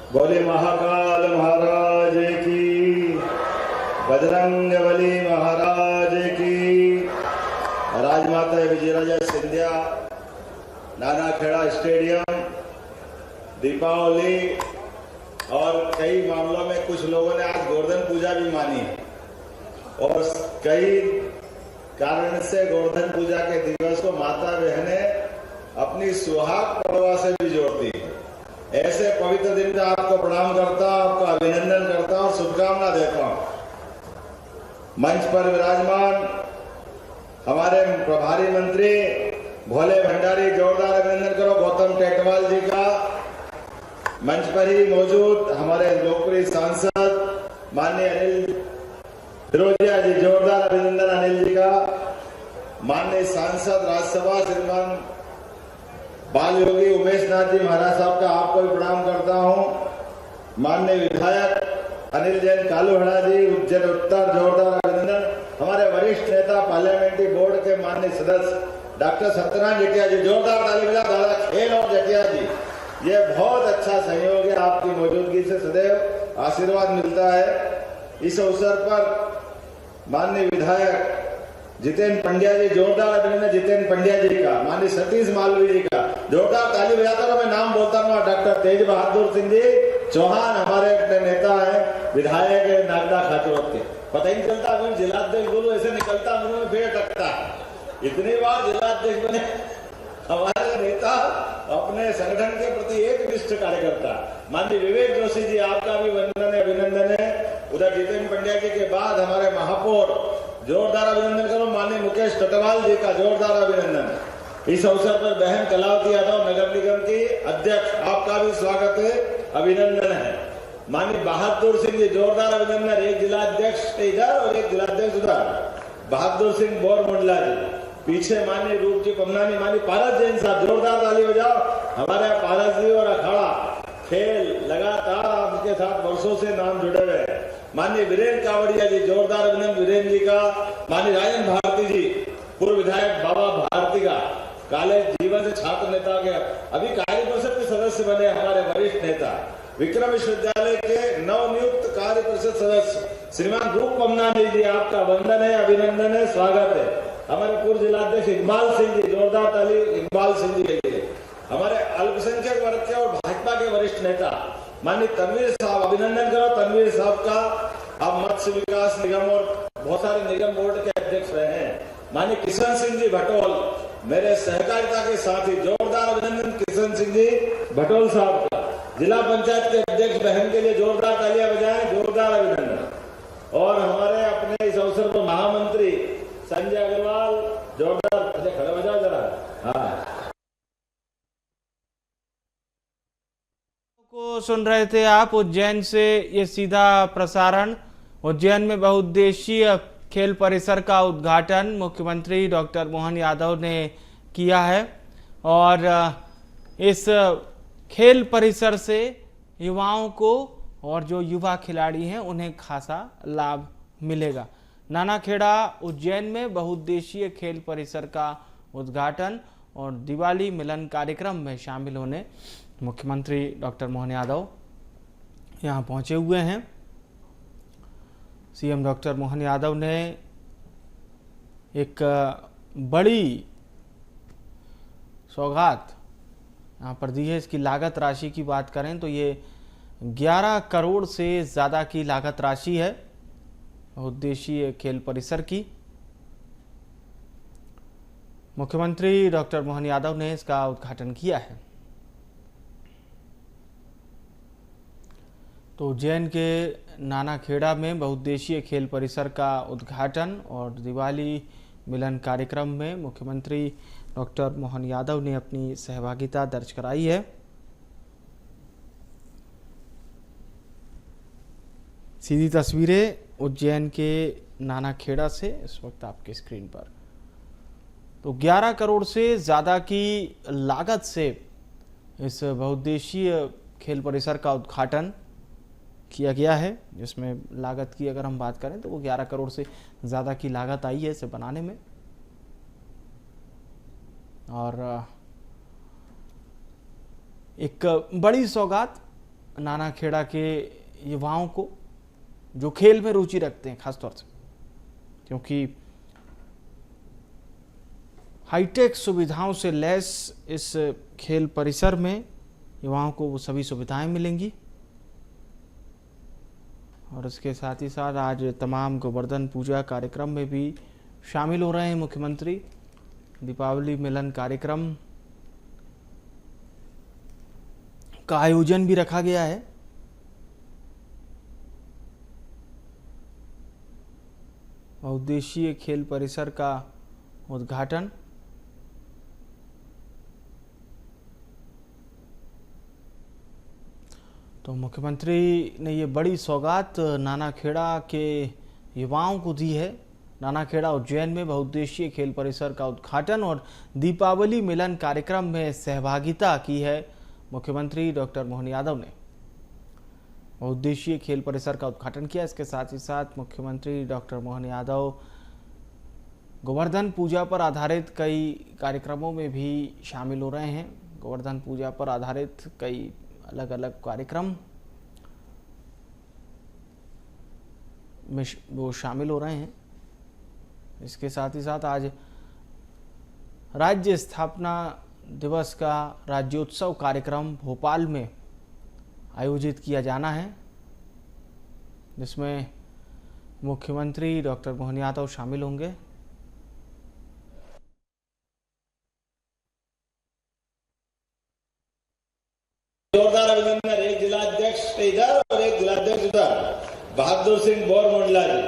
बोले महाकाल महाराज की, बजरंगबली महाराज की। राजमाता विजयराजा सिंधिया, नानाखेड़ा स्टेडियम, दीपावली और कई मामलों में कुछ लोगों ने आज गोवर्धन पूजा भी मानी और कई कारण से गोवर्धन पूजा के दिवस को माता बहनें अपनी सुहाग पड़वा से भी जोड़ती है। ऐसे पवित्र दिन में आपको प्रणाम करता हूं, आपका अभिनंदन करता हूं, शुभकामना देता हूं। मंच पर विराजमान हमारे प्रभारी मंत्री भोले भंडारी, जोरदार अभिनंदन करो गौतम टेटवाल जी का। मंच पर ही मौजूद हमारे लोकप्रिय सांसद माननीय अनिल फिरोजिया जी, जोरदार अभिनंदन अनिल जी का। माननीय सांसद राज्यसभा श्रीमान बाल योगी उमेश नाथ जी महाराज साहब का आपको भी प्रणाम करता हूं। माननीय विधायक अनिल जैन कालूहड़ा जी, उज्जैन उत्तर, जोरदार अभिनंदन। हमारे वरिष्ठ नेता पार्लियामेंट्री बोर्ड के माननीय सदस्य डॉक्टर सत्यनारायण जटिया जी, जोरदार ताली बजा। दादा खेल और जटिया जी, ये बहुत अच्छा सहयोग है, आपकी मौजूदगी से सदैव आशीर्वाद मिलता है। इस अवसर पर माननीय विधायक जितेंद्र पंड्या जी, जोरदार अभिनंदन जितेंद्र पंड्या जी का। माननीय सतीश मालवीय जी का, जोरदार ताली बजाता हूं। मैं नाम बोलता हूँ, डॉक्टर तेज बहादुर सिंह जी चौहान, हमारे अपने नेता है, विधायक है नागदा खाचौड़ के। पता ही नहीं चलता, अभी जिलाध्यक्ष बोलो ऐसे निकलता, मुंह में फिर अटकता है। इतनी बार जिलाध्यक्ष बने हमारे नेता, अपने संगठन के प्रति एक निष्ठ कार्यकर्ता। माननीय विवेक जोशी जी, आपका भी वंदन है, अभिनंदन है। उधर जितेंद्र पंड्या जी के बाद हमारे महापौर, जोरदार अभिनंदन करो। माननीय मुकेश टटवाल जी का जोरदार अभिनंदन। इस अवसर पर बहन कलावती यादव, नगर निगम की अध्यक्ष, आपका भी स्वागत है, अभिनंदन है। माननीय बहादुर सिंह जी, जोरदार अभिनंदन। एक जिलाध्यक्ष इधर और एक जिलाध्यक्ष उधर, बहादुर सिंह बोरमुंडला जी। पीछे माननीय रूप जी पमनानी, माननीय पारस जैन साहब, जोरदार ताली बजाओ। हमारे पारस जी और अखाड़ा खेल लगातार आपके साथ वर्षों से नाम जुड़े हुए हैं। माननीय वीरेंद्र कावड़िया जी, जोरदार अभिनंदन वीरेंद्र जी का। माननीय राजन भारती जी, पूर्व विधायक बाबा भारती का, कॉलेज जीवन से छात्र नेता के अभी कार्य परिषद के सदस्य बने हमारे वरिष्ठ नेता। विक्रम विश्वविद्यालय के नवनियुक्त कार्य परिषद सदस्य श्रीमान रूप पमनानी जी, आपका वंदन है, अभिनंदन है, स्वागत है। हमारे पूर्व जिलाध्यक्ष इकबाल सिंह जी, जोरदार ताली इकबाल सिंह जी के लिए। हमारे अल्पसंख्यक वर्ग के और भाजपा के वरिष्ठ नेता माननीय तनवीर साहब, अभिनंदन करो तनवीर साहब का। आप मत्स्य विकास निगम और बहुत सारे निगम बोर्ड के अध्यक्ष रहे हैं। माननीय किशन सिंह जी भटोल, मेरे सहकारिता के साथी, जोरदार अभिनंदन किशन सिंह जी भटोल साहब का। जिला पंचायत के अध्यक्ष बहन के लिए जोरदार तालियां बजाएं, जोरदार अभिनंदन। और हमारे अपने इस अवसर पर महामंत्री संजय अग्रवाल, जोरदार खड़ा बजाओ जरा। हाँ, को सुन रहे थे आप उज्जैन से ये सीधा प्रसारण। उज्जैन में बहुउद्देशीय खेल परिसर का उद्घाटन मुख्यमंत्री डॉक्टर मोहन यादव ने किया है और इस खेल परिसर से युवाओं को और जो युवा खिलाड़ी हैं उन्हें खासा लाभ मिलेगा। नानाखेड़ा उज्जैन में बहुउद्देशीय खेल परिसर का उद्घाटन और दिवाली मिलन कार्यक्रम में शामिल होने मुख्यमंत्री डॉक्टर मोहन यादव यहाँ पहुँचे हुए हैं। सीएम डॉक्टर मोहन यादव ने एक बड़ी सौगात यहाँ पर दी है। इसकी लागत राशि की बात करें तो ये 11 करोड़ से ज़्यादा की लागत राशि है बहुउद्देशीय खेल परिसर की। मुख्यमंत्री डॉक्टर मोहन यादव ने इसका उद्घाटन किया है। तो उज्जैन के नानाखेड़ा में बहुउद्देशीय खेल परिसर का उद्घाटन और दिवाली मिलन कार्यक्रम में मुख्यमंत्री डॉक्टर मोहन यादव ने अपनी सहभागिता दर्ज कराई है। सीधी तस्वीरें उज्जैन के नानाखेड़ा से इस वक्त आपके स्क्रीन पर। तो 11 करोड़ से ज़्यादा की लागत से इस बहुउद्देशीय खेल परिसर का उद्घाटन किया गया है, जिसमें लागत की अगर हम बात करें तो वो 11 करोड़ से ज़्यादा की लागत आई है इसे बनाने में। और एक बड़ी सौगात नानाखेड़ा के युवाओं को जो खेल में रुचि रखते हैं, खासतौर से क्योंकि हाईटेक सुविधाओं से लैस इस खेल परिसर में युवाओं को वो सभी सुविधाएं मिलेंगी। और इसके साथ ही साथ आज तमाम गोवर्धन पूजा कार्यक्रम में भी शामिल हो रहे हैं मुख्यमंत्री। दीपावली मिलन कार्यक्रम का आयोजन भी रखा गया है। बहुउद्देशीय खेल परिसर का उद्घाटन तो मुख्यमंत्री ने ये बड़ी सौगात नानाखेड़ा के युवाओं को दी है। नानाखेड़ा उज्जैन में बहुउद्देशीय खेल परिसर का उद्घाटन और दीपावली मिलन कार्यक्रम में सहभागिता की है मुख्यमंत्री डॉक्टर मोहन यादव ने। बहुउद्देशीय खेल परिसर का उद्घाटन किया। इसके साथ ही साथ मुख्यमंत्री डॉक्टर मोहन यादव गोवर्धन पूजा पर आधारित कई कार्यक्रमों में भी शामिल हो रहे हैं। गोवर्धन पूजा पर आधारित कई अलग अलग कार्यक्रम में वो शामिल हो रहे हैं। इसके साथ ही साथ आज राज्य स्थापना दिवस का राज्योत्सव कार्यक्रम भोपाल में आयोजित किया जाना है, जिसमें मुख्यमंत्री डॉक्टर मोहन यादव शामिल होंगे। जोरदार अभिनंदन। एक जिलाध्यक्ष इधर और एक जिलाध्यक्ष उधर। बहादुर सिंह बोरमुंडला जी,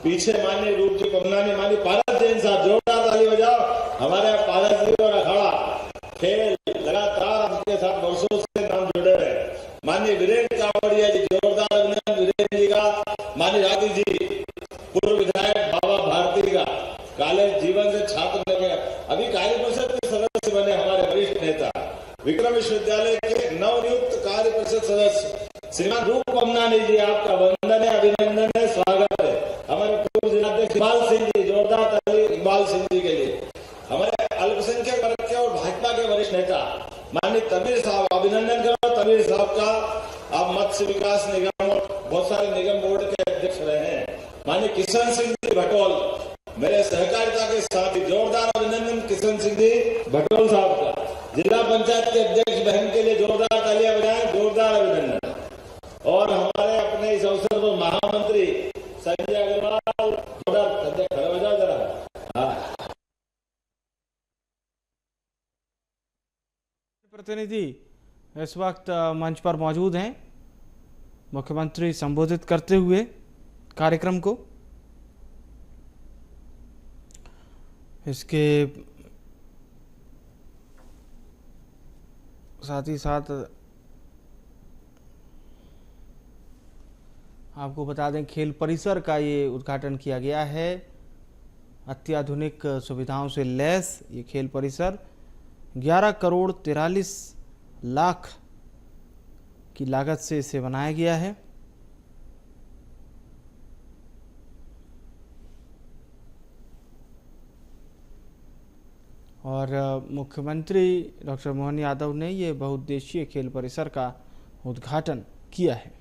पीछे माननीय रूप जी पमनानी, माननीय पारस जैन साहब, जोरदार ताली बजाओ। हमारे पारस जी और अखाड़ा खेल लगातार आपके साथ वर्षों से नाम जुड़े हैं। माननीय वीरेंद्र कावड़िया जी, जोरदार अभिनंदन वीरेंद्र जी का। माननीय रागी जी, पूर्व विधायक बाबा भारती का, कॉलेज जीवन से छात्र लगे, अभी कार्य परिषद के सदस्य बने हमारे वरिष्ठ नेता। विक्रम विश्वविद्यालय के नवनियुक्त कार्य परिषद सदस्य श्रीमान रूप पमनानी जी, आपका वंदन है, अभिनंदन है, स्वागत है। हमारे पूर्व जिलाध्यक्ष इकबाल सिंह जी, जोरदार ताली इकबाल सिंह जी के लिए। हमारे अल्पसंख्यक वर्ग के और भाजपा के वरिष्ठ नेता माननीय तबीर साहब, अभिनंदन करो तबीर साहब का। आप मत्स्य विकास निगम और बहुत सारे निगम बोर्ड के अध्यक्ष रहे हैं। माननीय किशन सिंह जी भटोल, मेरे सहकारिता के साथी, जोरदार अभिनंदन किशन सिंह जी भटोल साहब का। जिला पंचायत के अध्यक्ष बहन के लिए जोरदार तालियां बजाएं, जोरदार अभिनंदन। और हमारे अपने इस अवसर पर महामंत्री संजय अग्रवाल, जोरदार खड़ा बजाओ जरा। प्रतिनिधि इस वक्त मंच पर मौजूद हैं। मुख्यमंत्री संबोधित करते हुए कार्यक्रम को, इसके साथ ही साथ आपको बता दें खेल परिसर का ये उद्घाटन किया गया है। अत्याधुनिक सुविधाओं से लैस ये खेल परिसर 11 करोड़ 43 लाख की लागत से इसे बनाया गया है। और मुख्यमंत्री डॉक्टर मोहन यादव ने ये बहुउद्देशीय खेल परिसर का उद्घाटन किया है।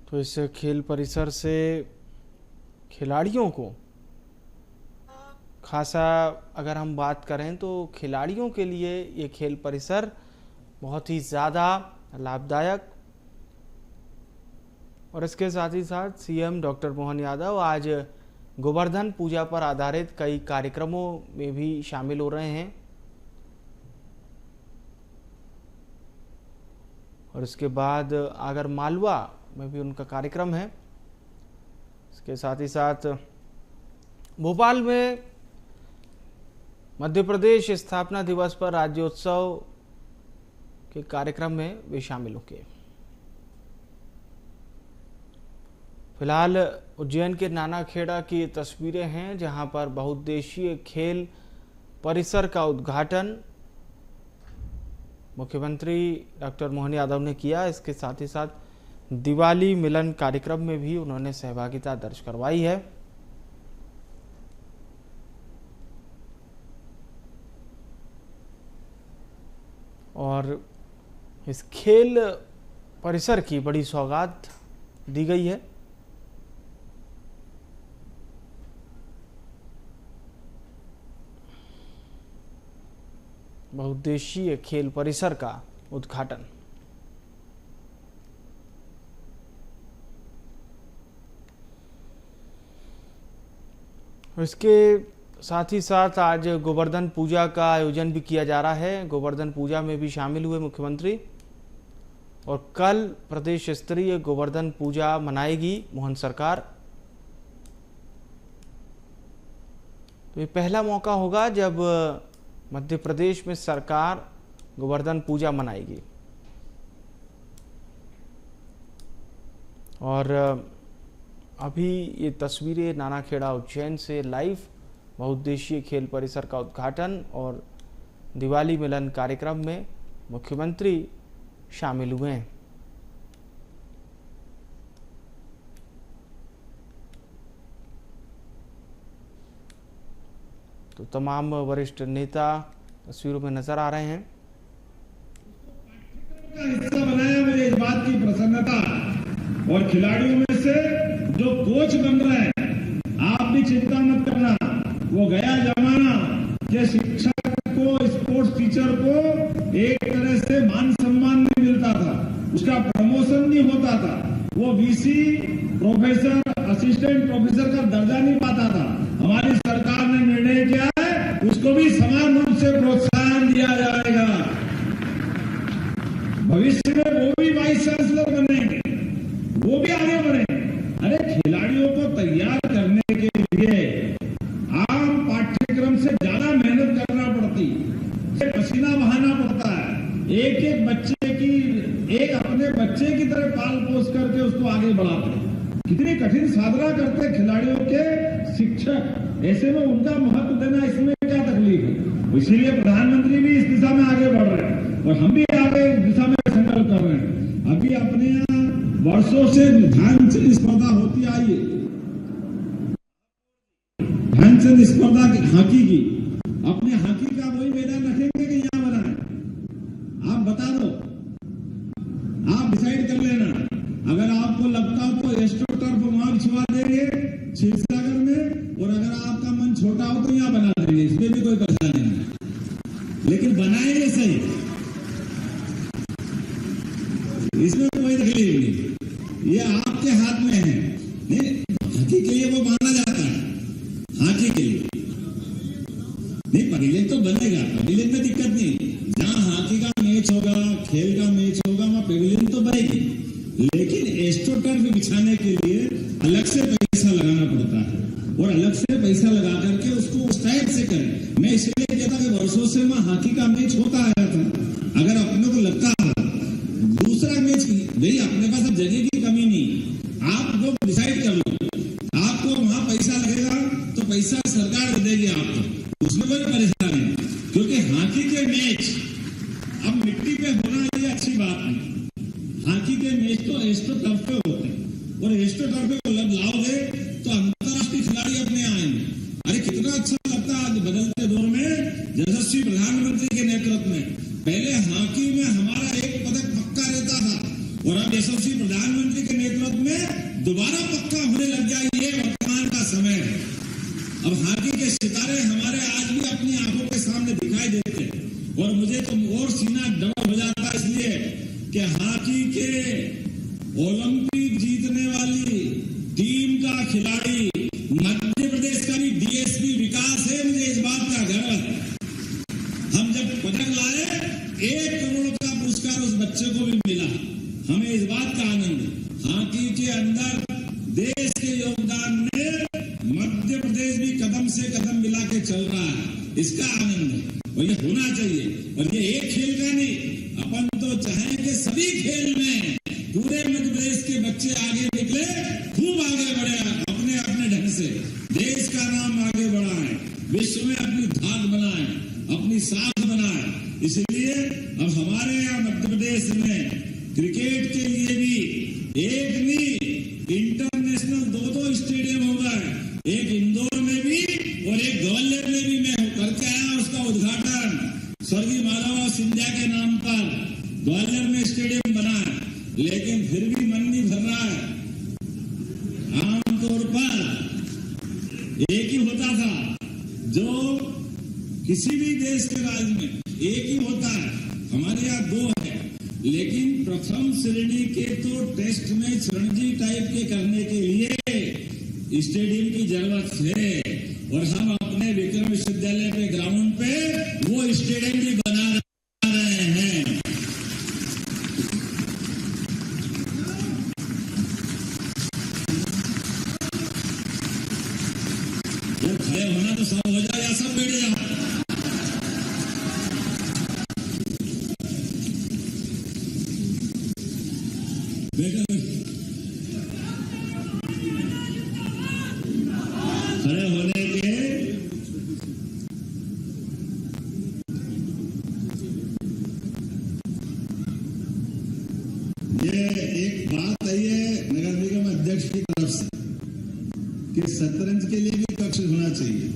तो इस खेल परिसर से खिलाड़ियों को खासा, अगर हम बात करें तो खिलाड़ियों के लिए ये खेल परिसर बहुत ही ज़्यादा लाभदायक। और इसके साथ ही साथ सीएम डॉक्टर मोहन यादव आज गोवर्धन पूजा पर आधारित कई कार्यक्रमों में भी शामिल हो रहे हैं। और इसके बाद आगर मालवा में भी उनका कार्यक्रम है। इसके साथ ही साथ भोपाल में मध्य प्रदेश स्थापना दिवस पर राज्योत्सव के कार्यक्रम में वे शामिल होंगे। फिलहाल उज्जैन के नानाखेड़ा की तस्वीरें हैं, जहां पर बहुउद्देशीय खेल परिसर का उद्घाटन मुख्यमंत्री डॉक्टर मोहन यादव ने किया। इसके साथ ही साथ दिवाली मिलन कार्यक्रम में भी उन्होंने सहभागिता दर्ज करवाई है। और इस खेल परिसर की बड़ी सौगात दी गई है। बहुउद्देशीय खेल परिसर का उद्घाटन। इसके साथ ही साथ आज गोवर्धन पूजा का आयोजन भी किया जा रहा है। गोवर्धन पूजा में भी शामिल हुए मुख्यमंत्री और कल प्रदेश स्तरीय गोवर्धन पूजा मनाएगी मोहन सरकार। तो ये पहला मौका होगा जब मध्य प्रदेश में सरकार गोवर्धन पूजा मनाएगी। और अभी ये तस्वीरें नानाखेड़ा उज्जैन से लाइव बहुउद्देशीय खेल परिसर का उद्घाटन और दिवाली मिलन कार्यक्रम में मुख्यमंत्री शामिल हुए हैं। तो तमाम वरिष्ठ नेता तस्वीरों में नजर आ रहे हैं। हिस्सा बनाया, मुझे इस बात की प्रसन्नता। और खिलाड़ियों में से जो कोच बन रहे हैं, आप भी चिंता मत करना। वो गया जमाना कि शिक्षक को, स्पोर्ट्स टीचर को एक तरह से मान सम्मान नहीं मिलता था, उसका प्रमोशन नहीं होता था, वो वीसी, प्रोफेसर, असिस्टेंट प्रोफेसर का दर्जा नहीं पाता था। हमारी सरकार ने निर्णय किया है उसको भी समान रूप से प्रोत्साहन दिया जाएगा। भविष्य में वो भी वाइस चांसलर बनेंगे, वो भी आगे बढ़े। अरे खिलाड़ियों को तैयार करने के लिए आम पाठ्यक्रम से ज्यादा मेहनत करना पड़ती है, पसीना बहाना पड़ता है। एक एक बच्चे की, एक अपने बच्चे की तरह पाल पोस करके उसको आगे बढ़ाते हैं। कितनी कठिन साधना करते खिलाड़ियों के शिक्षक, ऐसे में उनका महत्व देना, इसमें क्या तकलीफ है। इसीलिए प्रधानमंत्री भी इस दिशा में आगे बढ़ रहे हैं और हम भी आगे इस दिशा में संकल्प कर रहे हैं। अभी अपने यहाँ वर्षों से ध्यानचंद स्पर्धा होती आई है, ध्यानचंद स्पर्धा हॉकी की। अपने हॉकी का वही मैदान रखेंगे कि यहाँ बनाए, आप बता दो, आप डिसाइड कर लेना। अगर आपको लगता हो तो एस्ट्रो टर्फ वहां बिछवा देंगे क्षीरसागर में, और अगर आपका मन छोटा हो तो यहाँ बना देंगे, इसमें भी कोई परेशानी नहीं। लेकिन बनाएंगे सही, इसमें कोई तकलीफ नहीं, ये आपके हाथ में है। नहीं, हॉकी के लिए वो माना जाता है, हॉकी के लिए नहीं, पवेलियन तो बनेगा, पवेलियन में दिक्कत नहीं। जहाँ हॉकी का मैच होगा, खेल का मैच होगा, वहाँ पवेलियन तो बनेगी। लेकिन एस्ट्रो टर्फ बिछाने के लिए अलग से पैसा लगाना पड़ता है, और अलग से पैसा लगा करके उसको उस टाइप से करें। मैं इसलिए कहता कि वर्षों से वहाँ हॉकी का मैच होता आया था। अगर अपने को लगता है दूसरा मैच, भाई अपने पास अब जगह की कमी नहीं, आप लोग डिसाइड कर लो, आपको वहां पैसा लगेगा तो पैसा सरकार दे देगी आपको, उसमें कोई परेशानी नहीं। क्योंकि हॉकी के मैच अब मिट्टी पे होना ये अच्छी बात नहीं। हॉकी के मैच तो एस्ट्रो टर्फ पे होते हैं, और एस्ट्रो टर्फ पे लाओगे तो अंतर्राष्ट्रीय खिलाड़ी अपने आएंगे। अरे कितना अच्छा लगता है आज बदलते दौर में यशस्वी प्रधानमंत्री के नेतृत्व में। पहले हॉकी में हमारा एक पदक पक्का रहता था, और अब यशस्वी प्रधानमंत्री के नेतृत्व में दोबारा पक्का होने लग गया। ये वर्तमान का समय है। अब हॉकी के सितारे हमारे आज भी अपनी आंखों के सामने दिखाई देते हैं, और मुझे तो और सीना डबल हो जाता, इसलिए कि हॉकी के ओलंपिक जीतने वाली टीम का खिलाड़ी मध्य प्रदेश का भी डीएसपी विकास है। मुझे इस बात का गर्व है। हम जब पदक लाए 1 करोड़ का पुरस्कार उस बच्चे को भी मिला, हमें इस बात का आनंद है। हॉकी के अंदर देश के योगदान में मध्य प्रदेश भी कदम से कदम मिला के चल रहा है, इसका आनंद है, और ये होना चाहिए। और ये एक खेल का नहीं, अपन तो चाहेंगे सभी खेल में पूरे मध्य प्रदेश के बच्चे आगे निकले, खूब आगे बढ़े, अपने अपने ढंग से देश का नाम आगे बढ़ाएं, विश्व में अपनी धाक बनाएं, अपनी साख बनाएं। इसलिए अब हमारे यहाँ मध्य प्रदेश में क्रिकेट के लिए भी एक नहीं, इंटरनेशनल 2 स्टेडियम हो गए, एक इंदौर में भी और एक ग्वालियर में भी। मैं करके आया उसका उद्घाटन स्वर्गीय माधवराव सिंधिया के नाम पर। ग्वालियर में स्टेडियम बना है, लेकिन फिर भी मन नहीं भर रहा है। आमतौर पर एक ही होता था, जो किसी भी देश के राज्य में एक ही होता है, हमारे यहाँ दो है, लेकिन प्रथम श्रेणी के तो टेस्ट मैच रणजी टाइप के करने के लिए स्टेडियम की जरूरत है, और हम अपने विक्रम विश्वविद्यालय के ग्राउंड पे वो स्टेडियम भी बना रहे हैं। तो खड़े होना तो सब हो जाए या सब बैठ जाओ। खड़े होने के ये एक बात आई है नगर निगम अध्यक्ष की तरफ से कि शतरंज के लिए भी कक्ष होना चाहिए।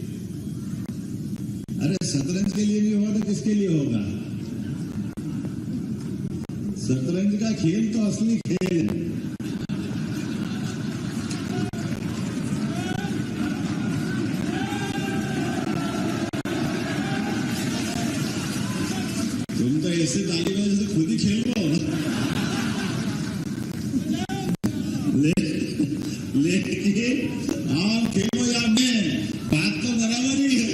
अरे शतरंज के लिए भी होगा तो किसके लिए होगा? शतरंज का खेल तो असली खेल है। तुम तो ऐसे ताली बजा जैसे खुद ही खेल रहे हो। लेकिन आप खेलो या मैं, बात तो बराबर ही है।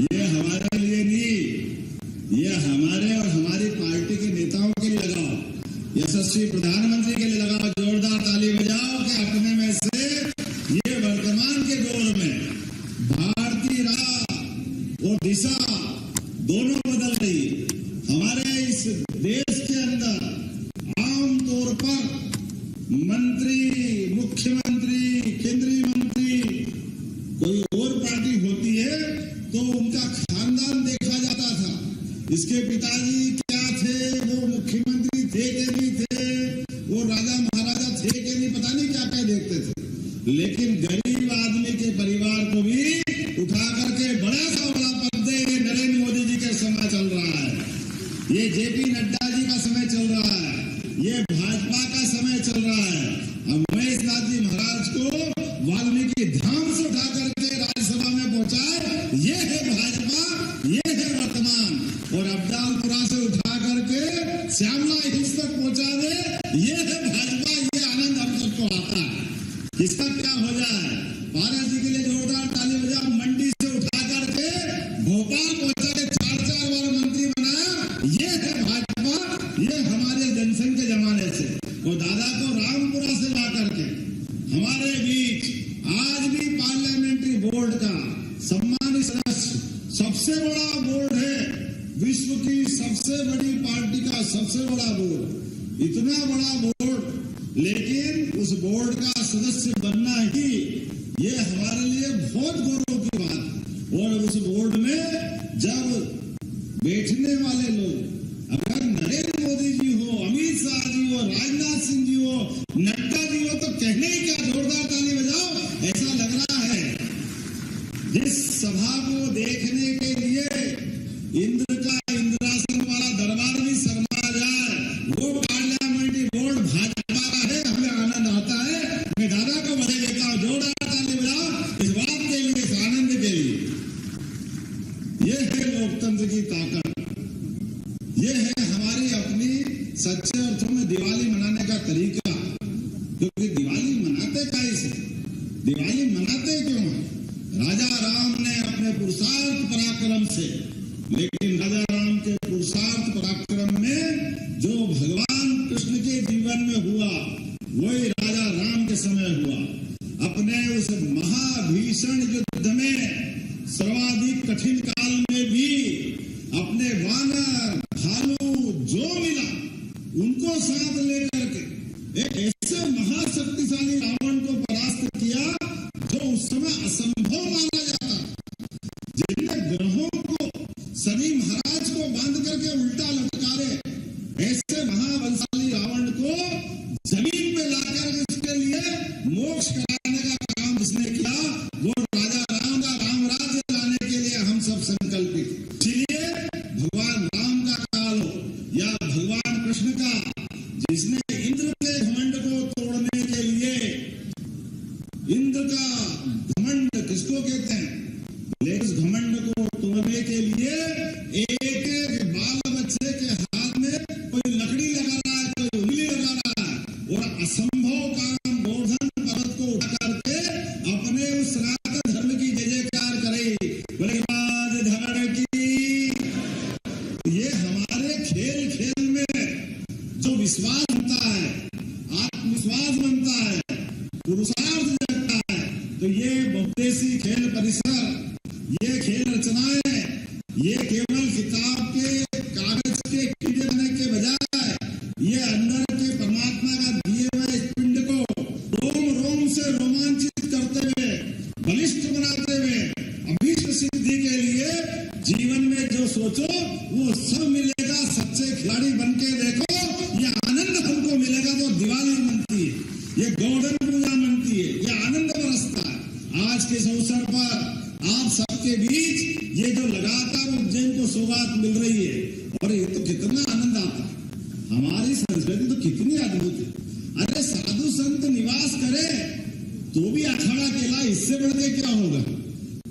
ये हमारे लिए नहीं, ये हमारे और हमारी पार्टी के नेताओं के लिए लगाओ, यशस्वी प्रधानमंत्री के लिए लगाओ, जोरदार ताली बजाओ कि अपने में से ये वर्तमान के दौर में भारतीय राह और दिशा दोनों बदल रही है। हमारे इस देश के अंदर आमतौर पर मंत्री, मुख्यमंत्री, केंद्रीय मंत्री कोई और पार्टी होती है तो उनका खानदान देखा जाता था। इसके पिताजी क्या थे, वो मुख्यमंत्री थे कि नहीं थे, वो राजा महाराजा थे कि नहीं, पता नहीं क्या क्या देखते थे। लेकिन गरीब आदमी के परिवार को भी उठा करके बड़ा सा बड़ा पद दे। ये नरेंद्र मोदी जी का समय चल रहा है, ये जेपी नड्डा जी का समय चल रहा है, ये भाजपा का समय चल रहा है। महेश नाथ जी महाराज को वाल्मीकि धाम से उठा करके राज्यसभा में पहुंचाए, ये है भाजपा, ये है वर्तमान। और अब्दालपुरा से उठा करके श्यामला हिल्स तक पहुंचा दे, ये है भाजपा। ये आनंद हम सबको आता है। इसका क्या हो जाए? भारत जी के लिए जोरदार ताली बजाओ। मंडी से उठा करके भोपाल पहुंचा के 4-4 बार मंत्री बनाया, ये है भाजपा। ये हमारे जनसंघ के जमाने से, और दादा को रामपुरा से ला करके हमारे बीच आज भी पार्लियामेंट्री बोर्ड का सम्मानित सदस्य, सबसे बड़ा बोर्ड है, विश्व की सबसे बड़ी पार्टी का सबसे बड़ा बोर्ड, इतना बड़ा बोर्ड, लेकिन उस बोर्ड का सदस्य बनना ही ये हमारे लिए बहुत गौरव की बात। और उस बोर्ड में जब बैठने वाले लोग अगर नरेंद्र मोदी जी हो, अमित शाह जी हो, राजनाथ सिंह जी हो, नड्डा जी हो, तो कहने ही क्या, जोरदार ताली बजाओ। ऐसा लग रहा है जिस सभा को देखने के लिए इंद्र का इंद्रासन वाला दरबार भी शर्मा जाए, वो पार्लियामेंट्री बोर्ड भाजपा का है। हमें आनंद आता है। मैं दादा को बधाई देता हूँ, जोरदार ताली बजाओ इस बात के लिए, इस आनंद के लिए। ये है लोकतंत्र की ताकत, ये है हमारी अपनी सच्चे अर्थों में दिवाली मनाने का तरीका। क्योंकि दिवाली मनाते कैसे, दिवाली मनाते क्यों है? राजा राम ने अपने पुरुषार्थ पराक्रम से, लेकिन राजा राम के पुरुषार्थ पराक्रम में जो भगवान कृष्ण के जीवन में हुआ, वही राजा राम के समय हुआ। अपने उस महाभीषण युद्ध में सर्वाधिक कठिन काल में भी अपने वानर, भालू जो मिला उनको साथ लेकर के एक ऐसे महाशक्तिशाली रावण को परास्त किया जो उस समय असंभव माना जाता, जिनने ग्रहों को, शनि महाराज को बांध करके उल्टा लटकारे, ऐसे महाबलशाली रावण को जमीन पे लाकर उसके लिए मोक्ष कराने का काम जिसने किया, वो राजा दिवाली मनती है, ये गोवर्धन पूजा मनती है, ये आनंद बरसता है। आज के इस अवसर पर आप सबके बीच ये जो लगातार उज्जैन को सौगात मिल रही है, और ये तो कितना आनंद आता है। हमारी संस्कृति तो कितनी अद्भुत है। अरे साधु संत निवास करे तो भी अखाड़ा केला, इससे बढ़ के क्या होगा।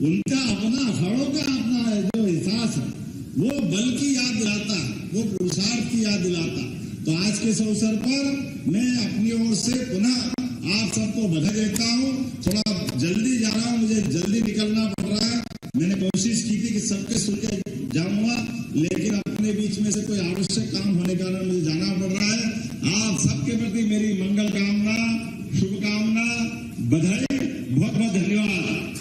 उनका अपना अखाड़ों का अपना जो एहसास है वो बल की याद दिलाता है, वो पुरुषार्थ की याद दिलाता। तो आज के इस अवसर पर मैं अपनी ओर से पुनः आप सबको बधाई देता हूँ। थोड़ा जल्दी जा रहा हूँ, मुझे जल्दी निकलना पड़ रहा है। मैंने कोशिश की थी कि सबके सुन के जाऊंगा, लेकिन अपने बीच में से कोई आवश्यक काम होने के कारण मुझे जाना पड़ रहा है। आप सबके प्रति मेरी मंगल कामना, शुभकामना, बधाई, बहुत बहुत धन्यवाद।